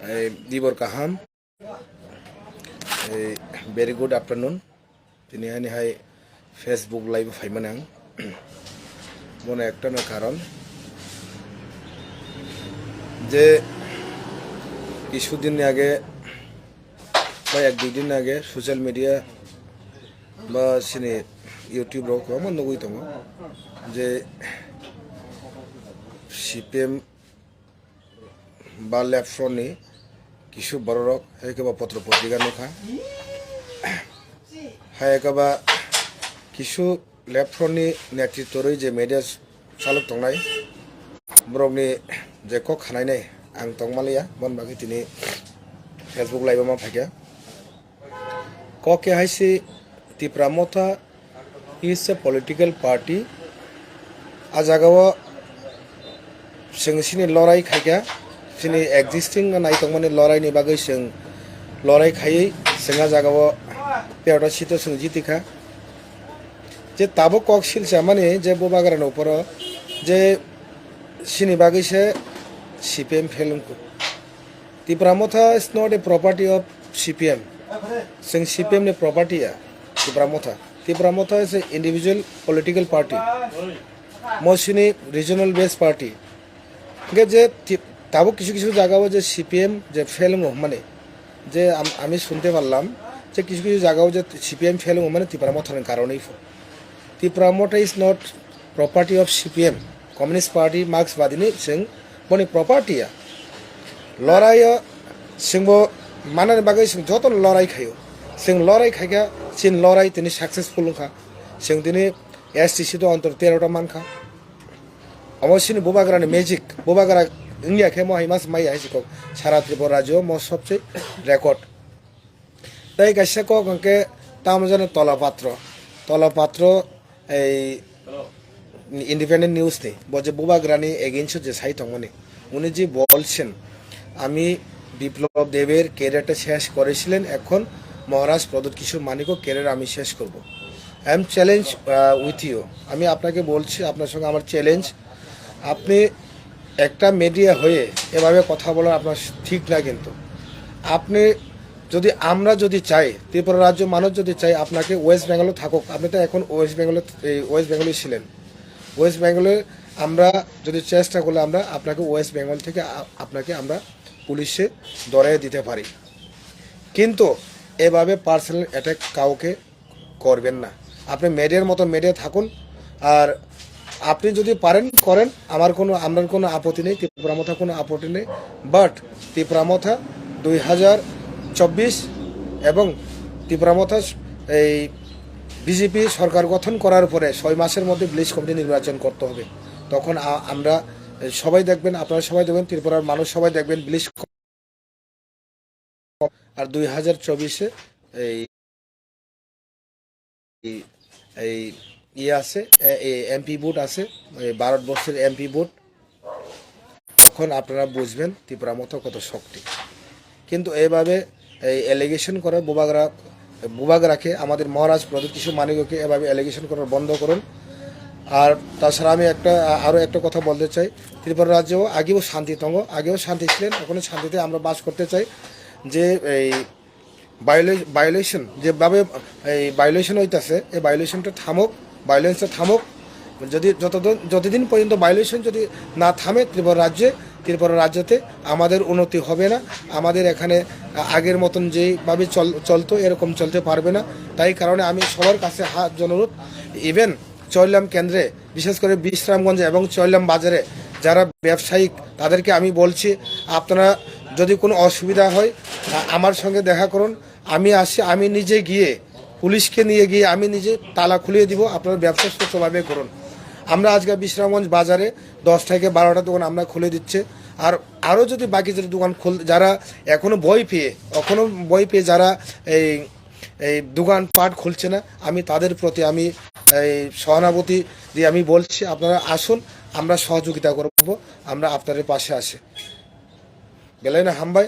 Dibor kaham. Very good afternoon. Tini hai Facebook live fai manang. Mone ekta na karon যে কিছুদিন আগে বা এক দুই দিন আগে সোশ্যাল মিডিয়া বা সিনে ইউটিউব রক আমার নগই তম যে সিপিএম বা লেফট্রনি কিছু বড় রক হেকেবা পত্র পত্রিকা নখা হেকেবা কিছু লেফট্রনি নেতৃত্বরই যে মিডিয়া চালক তংনাই ব্রগনি যে কক খানাই নাই आं तंगमालिया बन बाकी तिनी फेसबुक लाइव में फाइया क के HiAce तिप्रामथा is a political party आ जागाव सिंगसिनी लड़ाई खाइया सिनी एक्जिस्टिंग नाई तंगमानि लड़ाई नि बागै सिं लड़ाई खायै सिंगा जागाव पेवटा सितो सिं जितिखा जे ताबो कक सिलसा माने जे बोबागारान ऊपर जे सिनी बागै से CPM film ko. Tipramotha is not a property of CPM. Sing CPM ne property ya. Tipramotha is an individual political party. Mostly regional based party. Because je tabo কিছু জায়গা যে CPM যে film মানে যে আমি শুনতে পারলাম যে কিছু জায়গা যে CPM film মানে Tipramothaর কারণেই Tipramotha is not property of CPM. Communist Party Marxवादी ने सिंग बनी प्रॉपर्टी या लड़ाई सिंबो मानने बागे सिंग जो तो लड़ाई खायो सिंग लड़ाई खाया सिंग लड़ाई तिनी सक्सेसफुल खा सिंग तिनी STC तो अंतर 13टा मान खा अवश्य बोबागरा ने मैजिक बोबागरा इंडिया के मो हिमास माई है सिको सारा त्रिपुरा राज्य मो सबसे रेकॉर्ड ताई कैसे को कंके तामजन तलापात्र इंडिपेंडेंट न्यूज ने बजे बोबाग्रानी एगेंस्ट जे साइट মানে উনি যে বলছেন আমি বিপ্লব দেবের ক্যারিয়ারটা শেষ করেছিলেন এখন মহারাজ প্রদত্ত কিশোর মানিকও ক্যারিয়ার আমি শেষ করব I am challenge with you আমি আপনাকে বলছি আপনার সঙ্গে আমার চ্যালেঞ্জ আপনি একটা মিডিয়া হয়ে এভাবে কথা বলা আপনার ঠিক না কিন্তু আপনি যদি আমরা যদি চাই ত্রিপুরা রাজ্য মানুষ যদি চাই আপনাকে ওয়েস্ট বেঙ্গলে থাকুক আপনি তো এখন ওয়েস্ট বেঙ্গলে ছিলেন ওয়েস্ট বেঙ্গলে আমরা যদি চেষ্টা করলে আমরা আপনাকে ওয়েস্ট বেঙ্গল থেকে আপনাকে আমরা পুলিশে ধরিয়ে দিতে পারি কিন্তু এভাবে পার্সোনাল অ্যাটাক কাউকে করবেন না আপনি মিডিয়ার মতো মিডিয়া থাকুন আর আপনি যদি পারেন করেন আমার কোনো আপত্তি নেই ত্রিপুরামথা কোনো আপত্তি নেই বাট ত্রিপুরামথা 2024 এবং ত্রিপুরামথা এই বিজেপি সরকার গঠন করার পরে 6 মাসের মধ্যে ভিলেজ কমিটি নির্বাচন করতে হবে তখন আমরা সবাই দেখবেন আপনারা সবাই দেখবেন ত্রিপুরার মানুষ সবাই দেখবেন ভিলেজ আর 2024 এ এই আছে এমপি ভোট আছে ভারতবর্ষের এমপি ভোট তখন আপনারা বুঝবেন ত্রিপুরামথা কত শক্তি কিন্তু এইভাবে এই এলিগেশন করে বুবাগরাকে আমাদের মহারাজ প্রদত্ত কিশোর মানিককে এভাবে এলিগেশন করার বন্ধ করুন আর তাছাড়া আমি আরও একটা কথা বলতে চাই ত্রিপুরা রাজ্যেও আগেও শান্তি ছিলেন এখনও শান্তিতে আমরা বাস করতে চাই যে এই ভায়োলেশন যেভাবে এই ভায়োলেশন হইতেছে এই ভায়োলেশনটা থামুক যদি যতদিন পর্যন্ত ভায়োলেশন যদি না থামে ত্রিপুরা রাজ্যতে আমাদের উন্নতি হবে না আমাদের এখানে আগের মতন যেভাবে চলতো এরকম চলতে পারবে না তাই কারণে আমি সবার কাছে হাত অনুরোধ ইভেন চৈলাম কেন্দ্রে বিশেষ করে বিশ্রামগঞ্জ এবং চৈলাম বাজারে যারা ব্যবসায়িক তাদেরকে আমি বলছি আপনারা যদি কোনো অসুবিধা হয় আমার সঙ্গে দেখা করুন আমি আসি আমি নিজে গিয়ে পুলিশকে নিয়ে গিয়ে আমি নিজে তালা খুলিয়ে দিব আপনারা ব্যবসা সুস্থভাবে করুন আমরা আজকে বিশ্রামগঞ্জ বাজারে 10 থেকে 12টা দোকান আমরা খুলে দিচ্ছে আর আরও যদি বাকি যদি দোকান যারা এখনো বই পেয়ে যারা এই দোকান পাট খুলছে না আমি তাদের প্রতি আমি এই সহানুভূতি দিয়ে আমি বলছি আপনারা আসুন আমরা সহযোগিতা করব আমরা আপনাদের পাশে আসি বেলাই না হামবাই